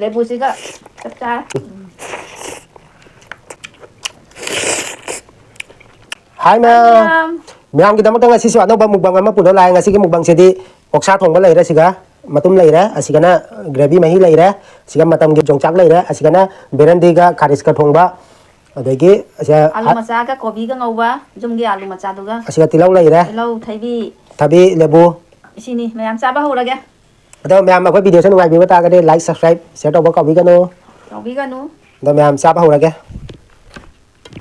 레부시가 짭짤. Hai ma'am kita ngasi suatu mukbang ama puno lain ngasi mukbang sedi oksa thong ba leira siga matum leira asigana gravy mahi leira siga matam ge jongchak leira asigana berandi ga kharis ka thong ba adagi asa 아루 마차가 고비가 ngauba 좀게 아루 마차도가 asiga tilau leira lâu thay thabi lebu sini mayam chaba horage ado ma'am akoi video sa nuai bi ta ga de like subscribe share to ba ka bi ga no 고비 ganu ado ma'am sa ba horage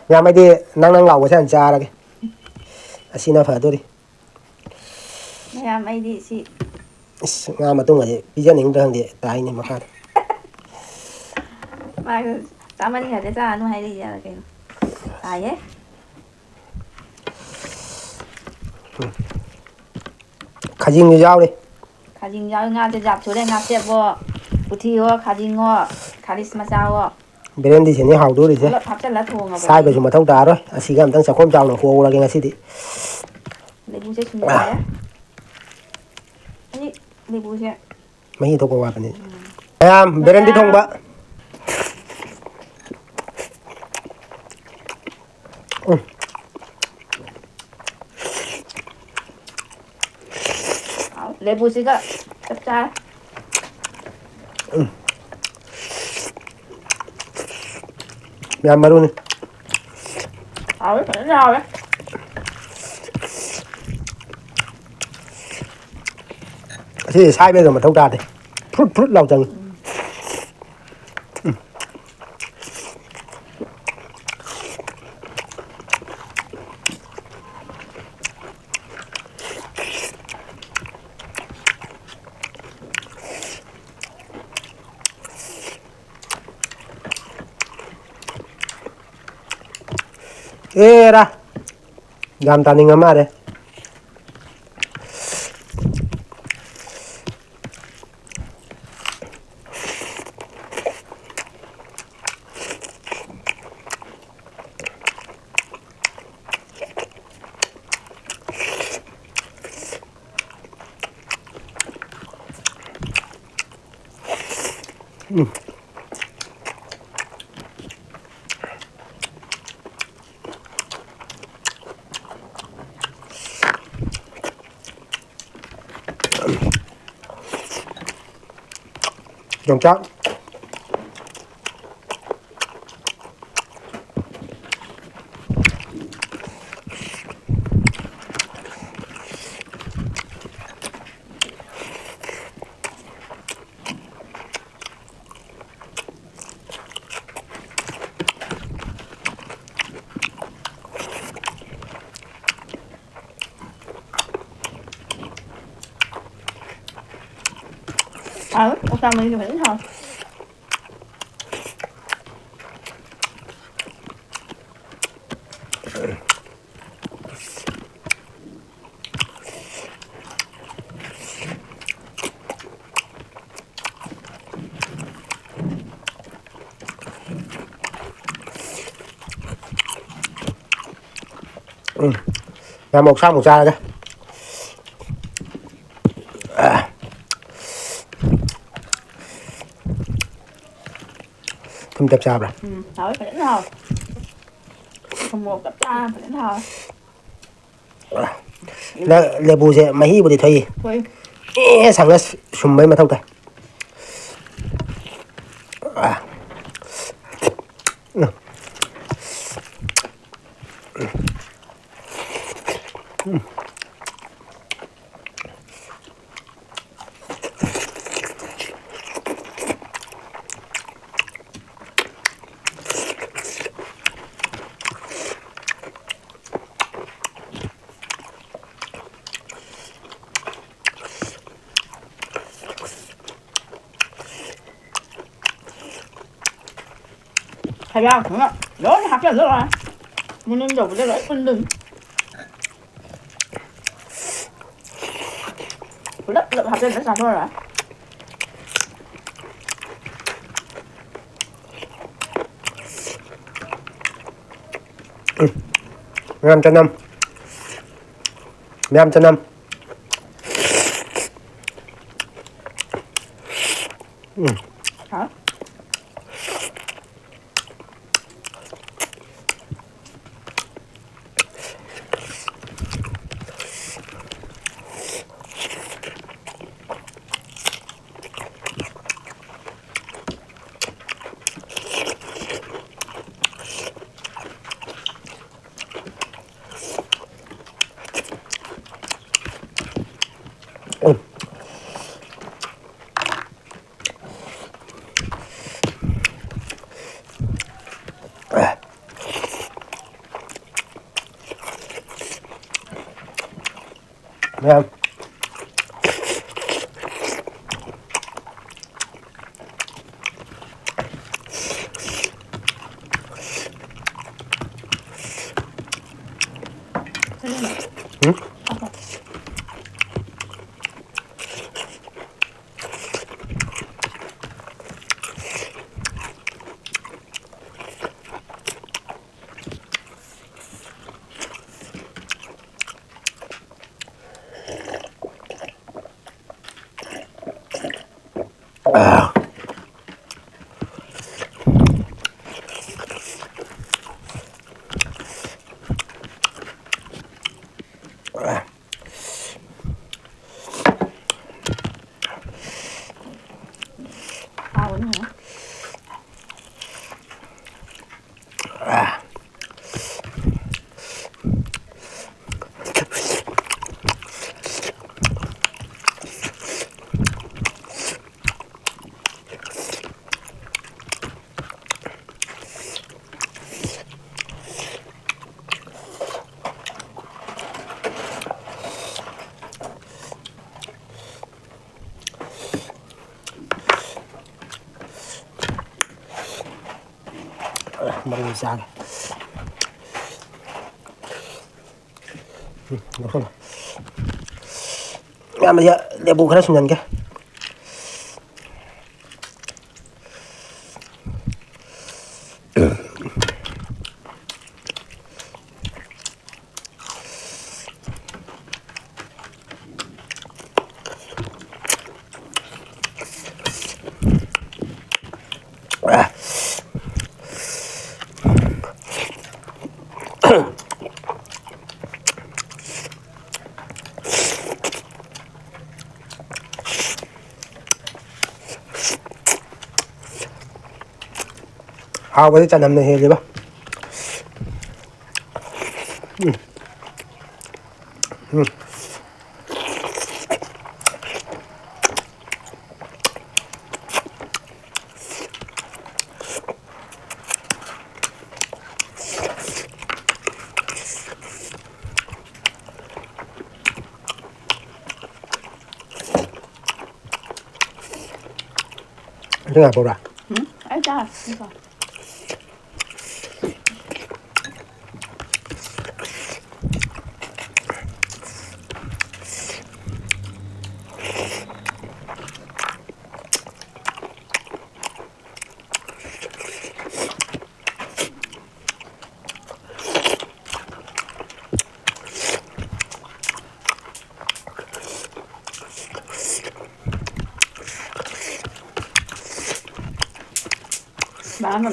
ma'am ai di nang lau sa cha ra ge asina fa to di mayam ai di si nga matung ai pijaning dang de tai ni makha mai tamani hade cha anu hai di ya ke ai khajing yao đi khajing yao nga de jap chore nga se bo puthi ho khajing ho kharis macha ho Berendi sini hau tu đi chứ hapchala thong sai bây giờ mà thâu đá rồi xí cái tang sẽ không trao nó khô ra cái ngay xí đi lebu se chun ya ani lebu se mấy thâu qua cái này em berendi thong ba 레부시가 짭짤. Mèo mà luôn đi phải rau đấy. Thế thì sai bây giờ mà thâu đá đi phút phút lâu chừng ê ra gam tani ngama deh Dòng chắc sao mình phải thôi. Làm một sang một ra kìa thơm chạp chạp rồi Thôi phải đến thôi. Không một cặp ta phải đến thôi. le bu sẽ mấy bữa đi thôi sang nó sum mấy mà thâu tay Thầy bao đúng không? Đó nó hạt rất rồi. Mình nên đổ ra lại phân đừng. Đất lượng hạt trên nó sạch thôi rồi. Ngam cho năm 500 Hả? นะครับเอาหนูMarisag. Ako na. Mamaya, lebo ka na sundan ka. Hawa sa tanam na hili ba? Ito nga po ba? Ay, da. Ito. Bangun.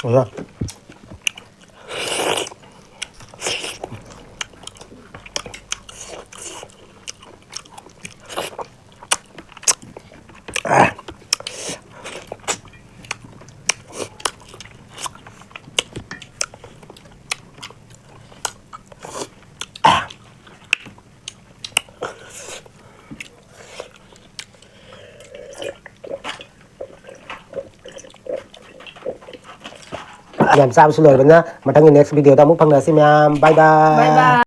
Ủa. À. Làm sao xin lỗi nha. Mà trong next video tao muốn phân là xin bye bye. Bye bye.